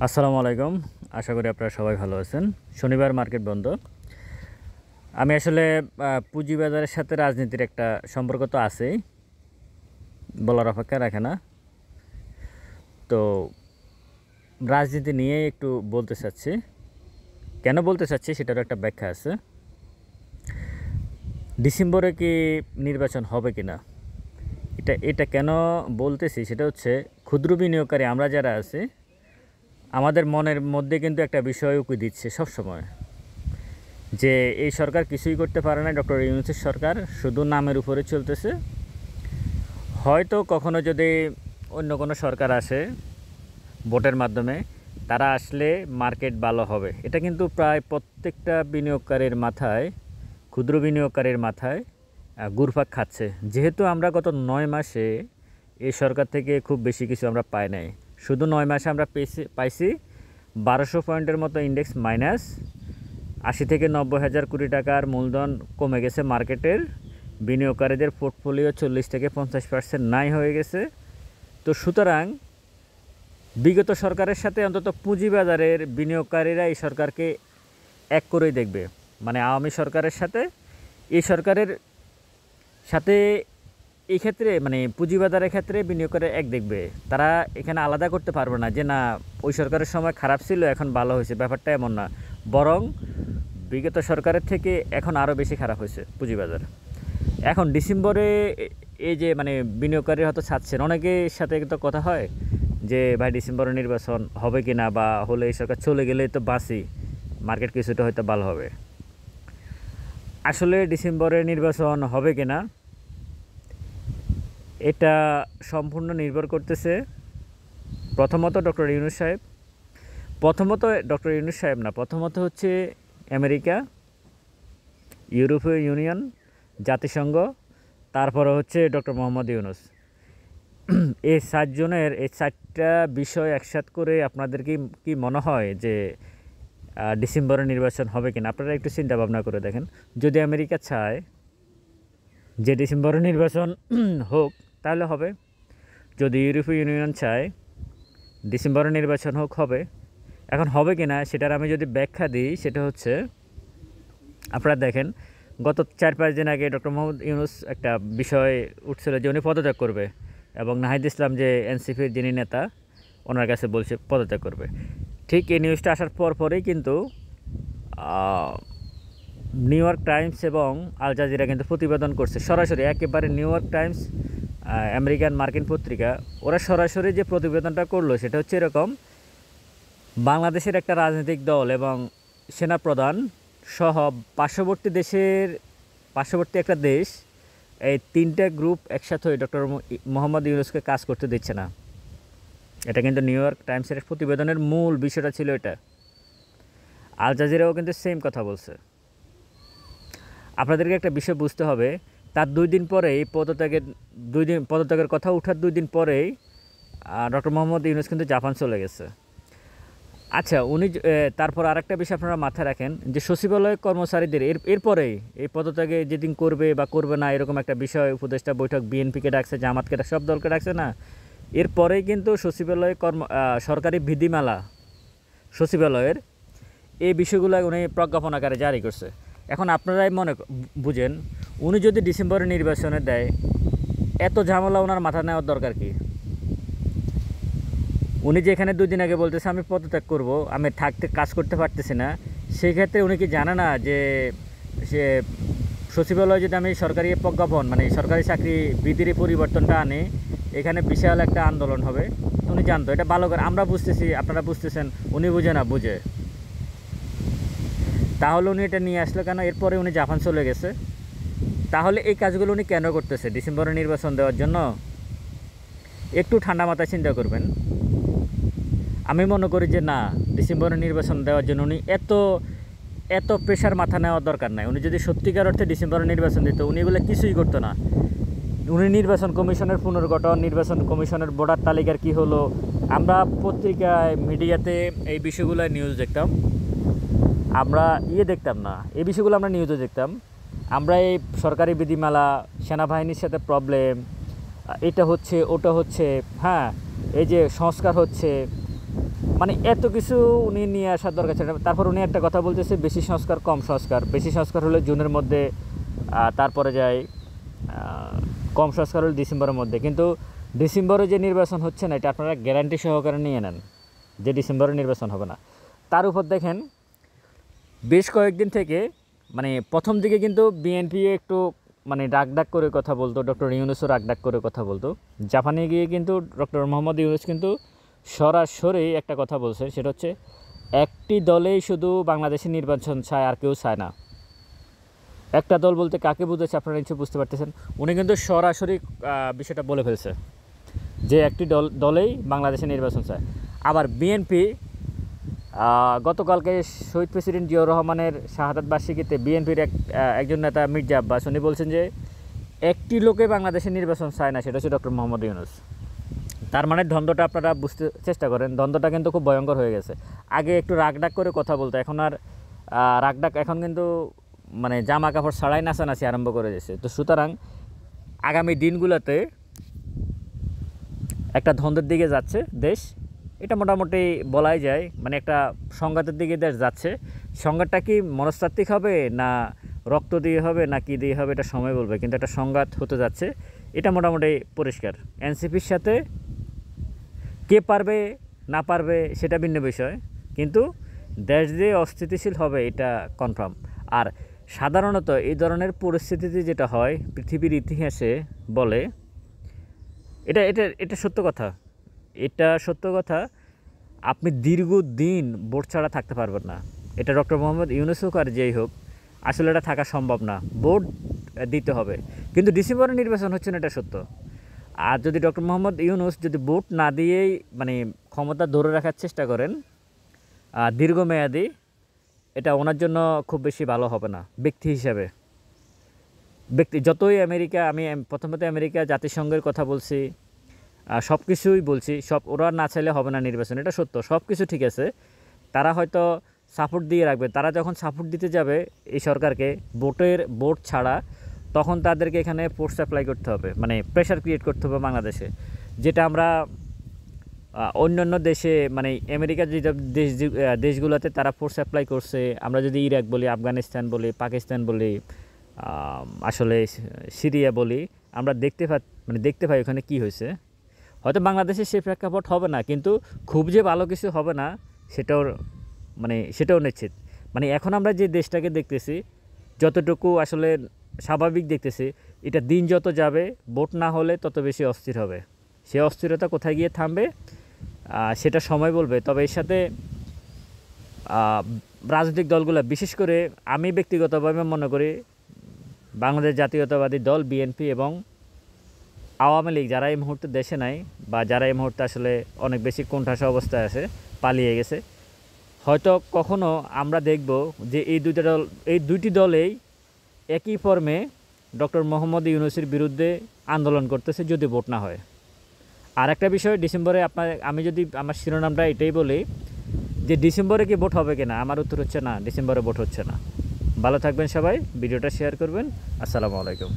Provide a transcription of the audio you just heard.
আসসালামু আলাইকুম। আশা করি আপনারা সবাই ভালো আছেন। শনিবার মার্কেট বন্ধ। আমি আসলে পুঁজিবাজারের সাথে রাজনীতির একটা সম্পর্ক তো আছেই, বলার অপেক্ষা রাখে না। তো রাজনীতি নিয়ে একটু বলতে চাচ্ছি। কেন বলতে চাচ্ছি সেটারও একটা ব্যাখ্যা আছে। ডিসেম্বরে কি নির্বাচন হবে কি না, এটা কেন বলতেছি সেটা হচ্ছে, ক্ষুদ্র বিনিয়োগকারী আমরা যারা আছি, আমাদের মনের মধ্যে কিন্তু একটা বিষয় উকি দিচ্ছে সব সময়, যে এই সরকার কিছুই করতে পারে না। ডক্টর ইউনূসের সরকার শুধু নামের উপরে চলতেছে। হয়তো কখনো যদি অন্য কোনো সরকার আসে ভোটের মাধ্যমে, তারা আসলে মার্কেট ভালো হবে। এটা কিন্তু প্রায় প্রত্যেকটা বিনিয়োগকারীর মাথায়, ক্ষুদ্র বিনিয়োগকারীর মাথায় ঘুরপাক খাচ্ছে। যেহেতু আমরা গত 9 মাসে এই সরকার থেকে খুব বেশি কিছু আমরা পাই নাই। শুধু 9 মাসে আমরা পাইছি 1200 পয়েন্টের মতো ইন্ডেক্স মাইনাস, 80 থেকে 90 হাজার কোটি টাকার মূলধন কমে গেছে মার্কেটের। বিনিয়োগকারীদের পোর্টফোলিও 40 থেকে 50% নাই হয়ে গেছে। তো সুতরাং বিগত সরকারের সাথে অন্তত পুঁজিবাজারের বিনিয়োগকারীরা এই সরকারকে এক করেই দেখবে। মানে আওয়ামী সরকারের সাথে এই সরকারের সাথে এই ক্ষেত্রে, মানে পুঁজিবাজারের ক্ষেত্রে বিনিয়োগকারী এক দেখবে। তারা এখানে আলাদা করতে পারবে না যে না, ওই সরকারের সময় খারাপ ছিল এখন ভালো হয়েছে। ব্যাপারটা এমন না, বরং বিগত সরকারের থেকে এখন আরও বেশি খারাপ হয়েছে পুঁজিবাজার। এখন ডিসেম্বরে এই যে মানে বিনিয়োগকারী হয়তো ছাড়ছেন, অনেকের সাথে তো কথা হয় যে ভাই ডিসেম্বরে নির্বাচন হবে কি না, বা হলে এই সরকার চলে গেলে তো বাঁচি, মার্কেট কিছুটা হয়তো ভালো হবে। আসলে ডিসেম্বরে নির্বাচন হবে কি না এটা সম্পূর্ণ নির্ভর করতেছে প্রথমত ডক্টর ইউনূস সাহেব, প্রথমত হচ্ছে আমেরিকা, ইউরোপীয় ইউনিয়ন, জাতিসংঘ, তারপরে হচ্ছে ডক্টর মোহাম্মদ ইউনূস। এই 7 জনের, এই 4টা বিষয় একসাথ করে আপনাদের কি মনে হয় যে ডিসেম্বরে নির্বাচন হবে কিনা? আপনারা একটু চিন্তা ভাবনা করে দেখেন। যদি আমেরিকা চায় যে ডিসেম্বরে নির্বাচন হোক তাহলে হবে। যদি ইউরোপীয় ইউনিয়ন চায় ডিসেম্বরে নির্বাচন হোক, হবে। এখন হবে কিনা সেটার আমি যদি ব্যাখ্যা দিই, সেটা হচ্ছে, আপনারা দেখেন গত 4-5 দিন আগে ডক্টর মোহাম্মদ ইউনূস একটা বিষয় উঠছিল যে উনি পদত্যাগ করবে, এবং নাহিদ ইসলাম যে এনসিপির যিনি নেতা, ওনার কাছে বলছে পদত্যাগ করবে। ঠিক এই নিউজটা আসার পরেই কিন্তু নিউ ইয়র্ক টাইমস এবং আল জাজিরা কিন্তু প্রতিবেদন করছে সরাসরি, একেবারে নিউ ইয়র্ক টাইমস, আমেরিকান মার্কিন পত্রিকা, ওরা সরাসরি যে প্রতিবেদনটা করলো সেটা হচ্ছে এরকম: বাংলাদেশের একটা রাজনৈতিক দল এবং সেনাপ্রধান সহ পার্শ্ববর্তী একটা দেশ, এই 3টা গ্রুপ একসাথে হয়ে ডক্টর মোহাম্মদ ইউনূসকে কাজ করতে দিচ্ছে না। এটা কিন্তু নিউ ইয়র্ক টাইমসের প্রতিবেদনের মূল বিষয়টা ছিল এটা। আল জাজিরাও কিন্তু সেম কথা বলছে। আপনাদেরকে একটা বিষয় বুঝতে হবে, তার 2 দিন পরেই পদত্যাগের কথা ওঠার 2 দিন পরেই ডক্টর মোহাম্মদ ইউনূস কিন্তু জাপান চলে গেছে। আচ্ছা, উনি তারপর আরেকটা বিষয় আপনারা মাথায় রাখেন যে সচিবালয় কর্মচারীদের এরপরেই এই পদত্যাগে যেদিন করবে বা করবে না, এরকম একটা বিষয় উপদেষ্টা বৈঠক বিএনপিকে ডাকছে, জামাতকে ডাকছে, সব দলকে ডাকছে না। এরপরেই কিন্তু সচিবালয় সরকারি বিধিমালা সচিবালয়ের এই বিষয়গুলো উনি প্রজ্ঞাপন আকারে জারি করছে। এখন আপনারাই বুঝেন, উনি যদি ডিসেম্বরে নির্বাচনে দেয়, এত ঝামেলা ওনার মাথা নেওয়ার দরকার কি? উনি যে এখানে 2 দিন আগে বলতেছে আমি পদত্যাগ করব, আমি কাজ করতে পারতেছি না, সেই ক্ষেত্রে উনি কি জানে না যে সে সচিবালয় যদি আমি সরকারি প্রজ্ঞাপন, মানে সরকারি চাকরি বিধির পরিবর্তনটা আনে, এখানে বিশাল একটা আন্দোলন হবে? উনি জানতো এটা ভালো করে, আমরা বুঝতেছি, আপনারা বুঝতেছেন, উনি বুঝে না? বুঝে। তাহলে উনি এটা নিয়ে আসলো কেন? এরপরে উনি জাপান চলে গেছে। তাহলে এই কাজগুলো উনি কেন করতেছে? ডিসেম্বরে নির্বাচন দেওয়ার জন্য? একটু ঠান্ডা মাথায় চিন্তা করবেন। আমি মনে করি যে না, ডিসেম্বরে নির্বাচন দেওয়ার জন্য উনি এত প্রেশার মাথা নেওয়ার দরকার নাই। উনি যদি সত্যিকার অর্থে ডিসেম্বরে নির্বাচন দিত, উনি এগুলো কিছুই করতো না। উনি নির্বাচন কমিশনের পুনর্গঠন, নির্বাচন কমিশনের ভোটার তালিকার কি হলো, আমরা পত্রিকায়, মিডিয়াতে এই বিষয়গুলো নিউজ দেখতাম, আমরা দেখতাম না, এই বিষয়গুলো আমরা নিউজে দেখতাম। আমরা এই সরকারি বিধিমালা, সেনাবাহিনীর সাথে প্রবলেম, এটা হচ্ছে ওটা হচ্ছে, হ্যাঁ, এই যে সংস্কার হচ্ছে, মানে এত কিছু উনি নিয়ে আসার দরকার ছিল। তারপর উনি একটা কথা বলতেছে, বেশি সংস্কার কম সংস্কার। বেশি সংস্কার হলো জুনের মধ্যে, তারপরে যায় কম সংস্কার হলো ডিসেম্বরের মধ্যে। কিন্তু ডিসেম্বরে যে নির্বাচন হচ্ছে না, এটা আপনারা গ্যারান্টি সহকারে নিয়ে নেন যে ডিসেম্বরে নির্বাচন হবে না। তার উপর দেখেন বেশ কয়েকদিন থেকে, মানে প্রথম দিকে কিন্তু বিএনপি একটু মানে ডাক করে কথা বলতো, ডক্টর ইউনূসও ডাক করে কথা বলতো। জাপানে গিয়ে কিন্তু ডক্টর মোহাম্মদ ইউনূস কিন্তু সরাসরি একটা কথা বলছে, সেটা হচ্ছে একটি দলেই শুধু বাংলাদেশের নির্বাচন চায়, আর কেউ চায় না। একটা দল বলতে কাকে বুঝেছে আপনারা নিশ্চয়ই বুঝতে পারতেছেন। উনি কিন্তু সরাসরি বিষয়টা বলে ফেলছে যে একটি দলেই বাংলাদেশের নির্বাচন চায়। আবার বিএনপি গতকালকে শহীদ প্রেসিডেন্ট জিয়াউর রহমানের শাহাদাত বার্ষিকীতে বিএনপির একজন নেতা মির্জা আব্বাস উনি বলছেন যে একটি লোকে বাংলাদেশের নির্বাচন চায় না, সেটা হচ্ছে ডক্টর মোহাম্মদ ইউনূস। তার মানে দ্বন্দ্বটা আপনারা বুঝতে চেষ্টা করেন, দ্বন্দ্বটা কিন্তু খুব ভয়ঙ্কর হয়ে গেছে। আগে একটু রাগডাক করে কথা বলতো, এখন আর রাগডাক, এখন কিন্তু মানে জামা কাপড় ছাড়াই নাচানাচি আরম্ভ করে দিয়েছে। তো সুতরাং আগামী দিনগুলোতে একটা দ্বন্দ্বের দিকে যাচ্ছে দেশ, এটা মোটামুটি বলাই যায়। মানে একটা সংঘাতের দিকে দেশ যাচ্ছে। সংঘাতটা কি মনস্তাত্ত্বিক হবে, না রক্ত দিয়ে হবে, না কী দিয়ে হবে, এটা সময় বলবে। কিন্তু একটা সংঘাত হতে যাচ্ছে, এটা মোটামুটি পরিষ্কার। এনসিপির সাথে কে পারবে না পারবে সেটা ভিন্ন বিষয়, কিন্তু দেশ যে অস্থিতিশীল হবে এটা কনফার্ম। আর সাধারণত এই ধরনের পরিস্থিতিতে যেটা হয় পৃথিবীর ইতিহাসে বলে, এটা এটা এটা সত্য কথা, এটা সত্য কথা। আপনি দীর্ঘদিন ভোট ছাড়া থাকতে পারবেন না। এটা ডক্টর মোহাম্মদ ইউনূস হোক আর যেই হোক, আসলে এটা থাকা সম্ভব না। ভোট দিতে হবে, কিন্তু ডিসেম্বরে নির্বাচন হচ্ছে না, এটা সত্য। আর যদি ডক্টর মোহাম্মদ ইউনূস যদি ভোট না দিয়েই মানে ক্ষমতা ধরে রাখার চেষ্টা করেন দীর্ঘমেয়াদী, এটা ওনার জন্য খুব বেশি ভালো হবে না ব্যক্তি হিসাবে। যতই আমেরিকা, আমি প্রথমত আমেরিকা জাতিসংঘের কথা বলছি, সব কিছুই বলছি, ওরা না চাইলে হবে না নির্বাচন, এটা সত্য। সব কিছু ঠিক আছে, তারা হয়তো সাপোর্ট দিয়ে রাখবে। তারা যখন সাপোর্ট দিতে যাবে এই সরকারকে ভোট ছাড়া, তখন তাদেরকে এখানে ফোর্স অ্যাপ্লাই করতে হবে, মানে প্রেশার ক্রিয়েট করতে হবে বাংলাদেশে। যেটা আমরা অন্যান্য দেশে, মানে আমেরিকার যে দেশগুলোতে তারা ফোর্স অ্যাপ্লাই করছে, আমরা যদি ইরাক বলি, আফগানিস্তান বলি, পাকিস্তান বলি, আসলে সিরিয়া বলি, আমরা দেখতে পাই ওখানে কী হয়েছে। হয়তো বাংলাদেশে সেই প্রেক্ষাপট হবে না, কিন্তু খুব যে ভালো কিছু হবে না সেটাও নিশ্চিত। মানে এখন আমরা যে দেশটাকে দেখতেছি, যতটুকু আসলে স্বাভাবিক দেখতেছি, এটা দিন যত যাবে ভোট না হলে তত বেশি অস্থির হবে। সে অস্থিরতা কোথায় গিয়ে থামবে সেটা সময় বলবে। তবে এর সাথে রাজনৈতিক দলগুলো, বিশেষ করে আমি ব্যক্তিগতভাবে মনে করি বাংলাদেশ জাতীয়তাবাদী দল বিএনপি এবং আওয়ামী লীগ, যারা এই মুহূর্তে দেশে নাই বা যারা এই মুহূর্তে আসলে অনেক বেশি কোণঠাসা অবস্থায় আছে, পালিয়ে গেছে, হয়তো কখনো আমরা দেখব যে এই দুইটি দলেই একই ফর্মে ডক্টর মোহাম্মদ ইউনূসের বিরুদ্ধে আন্দোলন করতেছে যদি ভোট না হয়। আর একটা বিষয়, ডিসেম্বরে আমি যদি আমার শিরোনামটা এটাই বলি যে ডিসেম্বরে কি ভোট হবে কিনা, আমার উত্তর হচ্ছে না, ডিসেম্বরে ভোট হচ্ছে না। ভালো থাকবেন সবাই, ভিডিওটা শেয়ার করবেন। আসসালামু আলাইকুম।